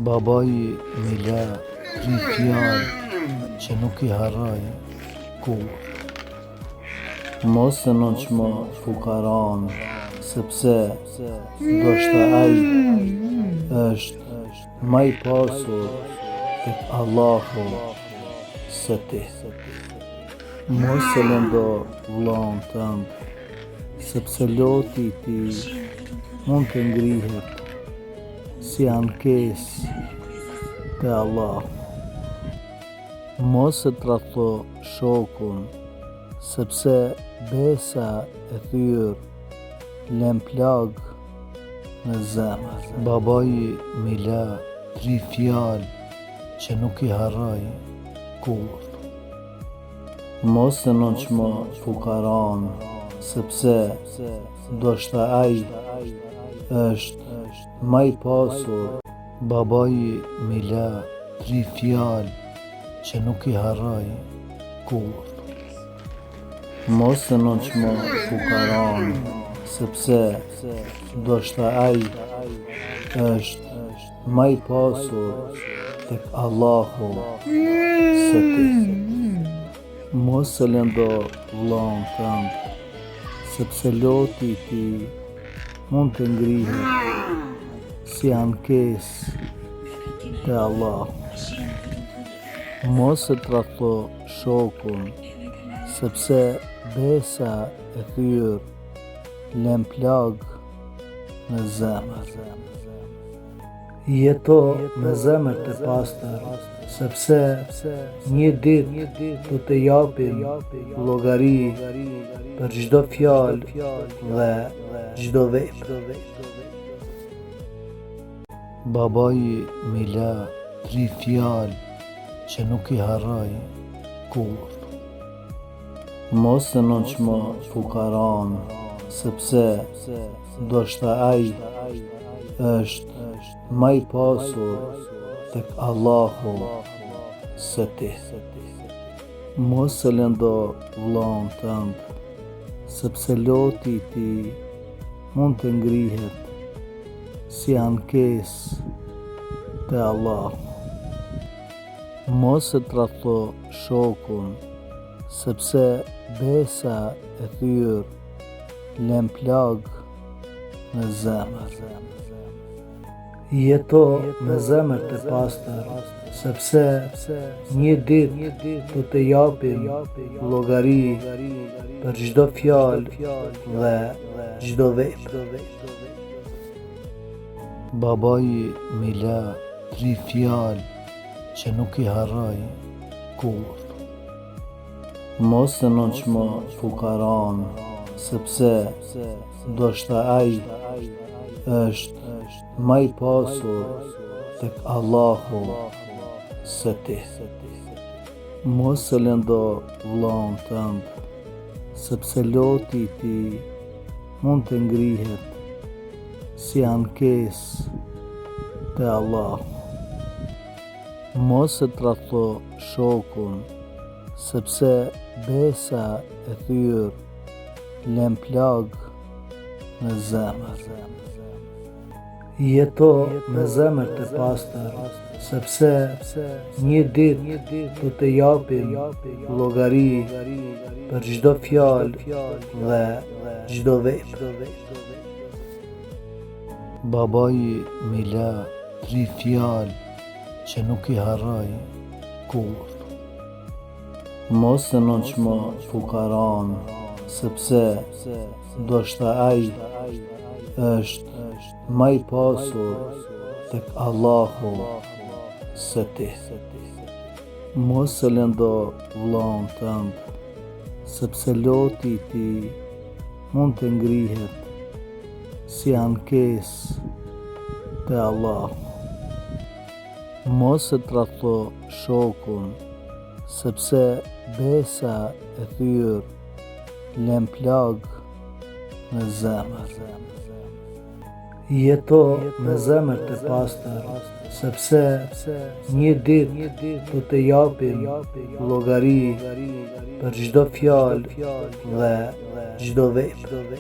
Babai mi la 3 fjalë që nuk I harroj kur. Mos e nënçmo fukaran, sepse ndoshta ai është më I pasur tek Allahu se ti. Mos e lëndo vllahun tënd, sepse loti I tij mund të ngrihet si ankesë te Allahu. Mos e tradhto shokun, sepse besa e thyrë lën plag në zemër. Babai mi la 3 fjalë që nuk I harroj kur. Mos e nënçmo fukaran, sepse ndoshta ai është më I pasur. Babai mi la 3 fjalë që nuk I harroj kur. Mos e nënçmo fukaran, sepse ndoshta ai është më I pasur tek Allahu se ti. Mos e lëndo vllahun tënd, sepse loti I tij mund të ngrihet si ankesë te Allahu. Mos e tradhto shokun, sepse besa e thyrë lën plag në zemër. Jeto me zemër të pastër, sepse një ditë do të japim llogari për çdo fjalë dhe çdo vepër. Babai mi la 3 fjalë që nuk I harroj kur. Mos e nënçmo fukaran, sepse ndoshta ai është më I pasur tek Allahu se ti. Mos e lëndo vllahun tënd, sepse loti I tij mund të ngrihet si ankesë te Allahu. Mos e tradhto shokun, sepse besa e thyrë lën plag në zemër. Jeto me zemër të pastër, sepse një ditë do të japim llogari për çdo fjalë dhe çdo vepër. Babai mi la 3 fjalë që nuk I harroj kur. Mos e nënçmo fukaran, sepse ndoshta ai është më I pasur tek Allahu se ti. Mos e lëndo vllahun tënd, sepse loti I tij mund të ngrihet si ankesë te Allahu. Mos e tradhto shokun, sepse besa e thyrë lën plag në zemër. Jeto me zemër të pastër, sepse një ditë do të japim llogari për çdo fjalë dhe çdo vepër. Babai mi la 3 fjalë që nuk I harroj kur. Mos e nënçmo fukaran, sepse ndoshta ai është më I pasur tek Allahu se ti. Mos e lëndo vllahun tënd, sepse loti I tij mund të ngrihet si ankesë te Allahu. Mos e tradhto shokun, sepse besa e thyrë lën plag në zemër. Jeto me zemër të pastër, sepse një ditë do të japim llogari për çdo fjalë dhe çdo vepër.